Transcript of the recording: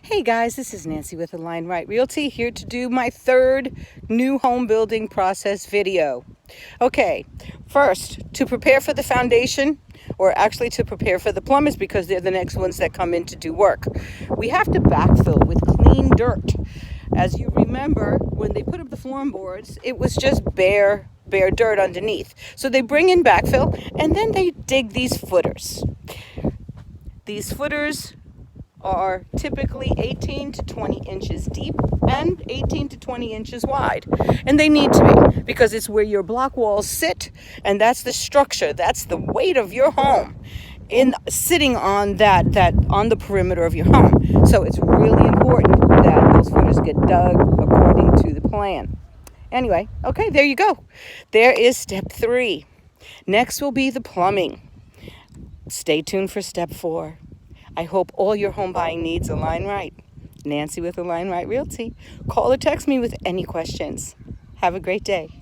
Hey guys, this is Nancy with Align Right Realty, here to do my third new home building process video. Okay, first, to prepare for the foundation, or actually to prepare for the plumbers because they're the next ones that come in to do work, we have to backfill with clean dirt. As you remember, when they put up the floorboards, it was just bare dirt underneath. So they bring in backfill and then they dig these footers. These footers are typically 18 to 20 inches deep and 18 to 20 inches wide. And they need to be because it's where your block walls sit, and that's the structure, that's the weight of your home in sitting on that on the perimeter of your home. So it's really important that those footers get dug according to the plan. Anyway, okay, there you go. There is step 3. Next will be the plumbing. Stay tuned for step 4. I hope all your home buying needs align right. Nancy with Align Right Realty. Call or text me with any questions. Have a great day.